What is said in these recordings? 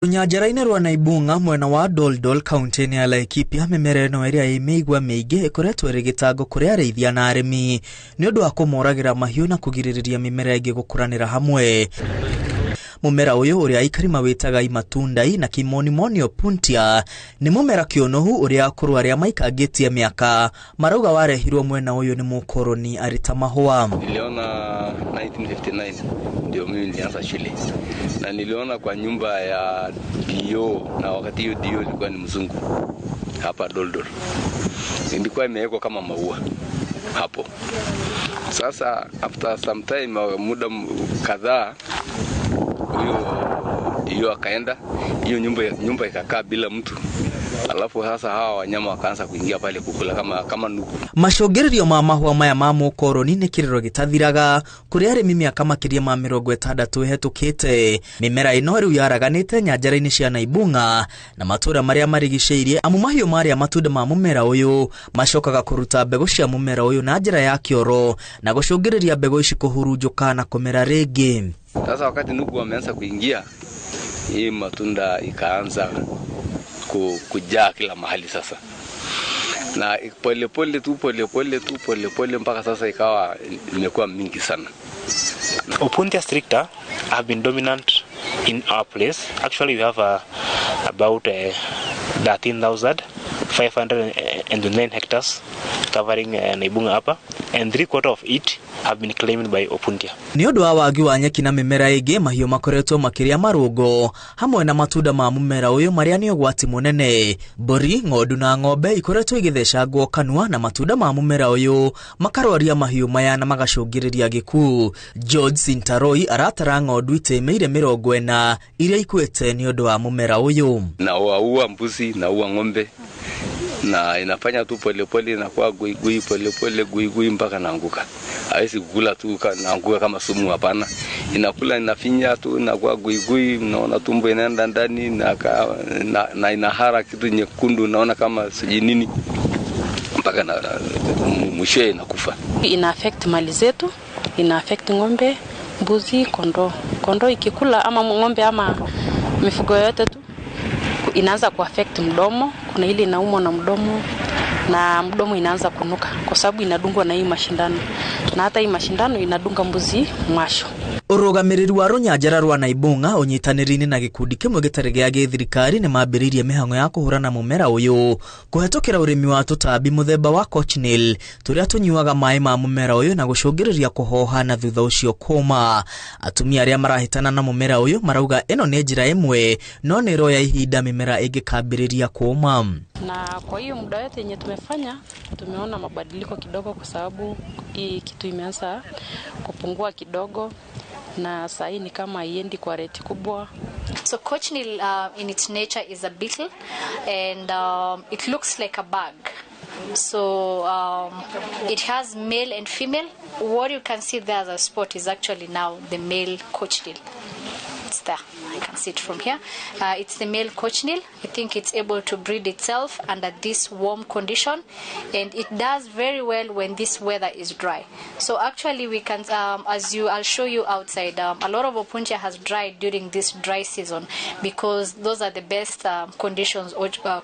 Nyajara-inĩ rwa Naibunga mwena wa Doldol kaunti-inĩ ya Laikipia mĩmera ĩno ĩrĩa ĩmĩigua mĩingĩ ĩkoretwo ĩrĩ gĩtango kũrĩ arĩithia na arĩmi nĩ ũndũ wa kũmoragĩra mahiũ na kũgirĩrĩria mĩmera ĩngĩ gũkũranĩra hamwe. Mũmera ũyũ ũrĩa Aikari mawĩtaga imatundai na kimonimonio puntia nĩ mũmera kĩũnũhu ũrĩa akũrũ arĩa maikangĩtie mĩaka marauga warehirwo mwena ũyũ nĩ mũkoroni arĩ ta mahũa. Niliona 1959 ndio mimi nilianza shule na niliona kwa nyumba ya dio, na wakati hiyo dio ilikuwa ni mzungu hapa Doldol. Ilikuwa imewekwa kama maua hapo. Sasa after some time, muda kadhaa, hiyo akaenda, hiyo nyumba ikakaa bila mtu. Alafu sasa hawa wanyama wakaanza kuingia pale kukula kama nuku. Macũngĩrĩrio ma mahũa maya ma mũkoroni nĩ kĩrĩro gĩtathiraga kũrĩ arĩmi mĩaka makĩria ma 60 ĩhetũkĩte. Mĩmera ĩno rĩu yaraganĩte nyanjara-inĩ cia Naibunga na matũũra marĩa marigicĩirie, amu mahiũ marĩa matunda ma mũmera ũyũ macokaga kũruta mbegũ cia mũmera ũyũ na njĩra ya kĩoro na gũcũngĩrĩria mbegũ ici kũhurunjũka na kũmera rĩngĩ. Sasa wakati nuku wameanza kuingia, hii matunda ikaanza kujaa kila mahali sasa. Na pole pole mpaka sasa ikawa imekuwa mingi sana. Opuntia stricta have been dominant in our place. Actually we have about 13,509 hectares covering Naibunga Upper, and 3/4 of it have been claimed by Opuntia. Nĩ ũndũ wa wagi wa nyeki na mĩmera ĩngĩ, mahiũ makoretwo makĩrĩa marũngo hamwe na matunda ma mũmera ũyũ marĩa nĩ ũgwati mũnene. Mbũri, ng'ondu na ng'ombe ikoretwo igĩthecangwo kanua na matunda ma mũmera ũyũ makarwaria mahiũ maya na magacũngĩrĩria gĩkuũ. George Sintaroi aratara ng'ondu itĩmĩire 40 iria ikuĩte nĩ ũndũ wa mũmera ũyũ. Na waua mbuzi na ua ng'ombe, na inafanya tu pole na kwa gui mpaka naanguka. Haisi kukula tu naanguka kama sumu, hapana. Inakula inafinya tu na kwa gui, naona tumbo inaenda ndani na inahara kitu nyekundu, naona kama siji nini mpaka na mwisho inakufa. Ina affect mali zetu, ina affect ng'ombe, mbuzi, kondoo ikikula ama ng'ombe ama mifugo yote tu inaanza kuaffect mdomo. Kuna ile inaumwa na mdomo na mdomo inaanza kunuka kwa sababu inadungwa na hii mashindano, na hata hii mashindano inadunga mbuzi mwasho. Ũrũgamĩrĩri wa rũnyanjara rwa Naibunga ũnyitanĩri-inĩ na gĩkundi kĩmwe gĩtarĩ gĩa gĩthirikari nĩ mambĩrĩirie mĩhang'o ya kũhũrana mũmera ũyũ kũhetũkĩra ũrĩmi wa tũtambi mũthemba wa cochineal tũrĩa tũnyuaga maĩ ma mũmera ũyũ na gũcũngĩrĩria kũhoha na thutha ũcio kũma. Atumia arĩa marahĩtana na mũmera ũyũ marauga ĩno nĩ njĩra ĩmwe, no nĩ ĩroya ihinda mĩmera ĩngĩkambĩrĩria kũma. Na kwa hiyo muda yote yenye tumefanya tumeona mabadiliko kidogo, kwa sababu hii kitu imeanza kupungua kidogo na sasa ni kama iendi kwa rate kubwa. So cochineal in its nature is a beetle, and it looks like a bug. So it has male and female. What you can see there as a spot is actually now the male cochineal. It's there. I can see it from here. It's the male cochineal. I think it's able to breed itself under this warm condition, and it does very well when this weather is dry. So actually we can, I'll show you outside, a lot of Opuntia has dried during this dry season because those are the best conditions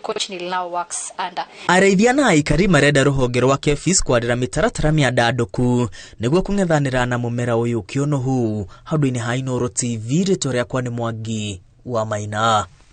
cochineal now works under. Arĩithia na Aikari marenda rũhonge rwa KEPHIS kwarĩra mĩtaratara mĩandandũku nĩguo kũng'ethanĩra na mũmera ũyũ kĩũnũhu. Handũ-inĩ ha Inooro TV, rĩtwa rĩakwa nĩ Mwangi wa Maina.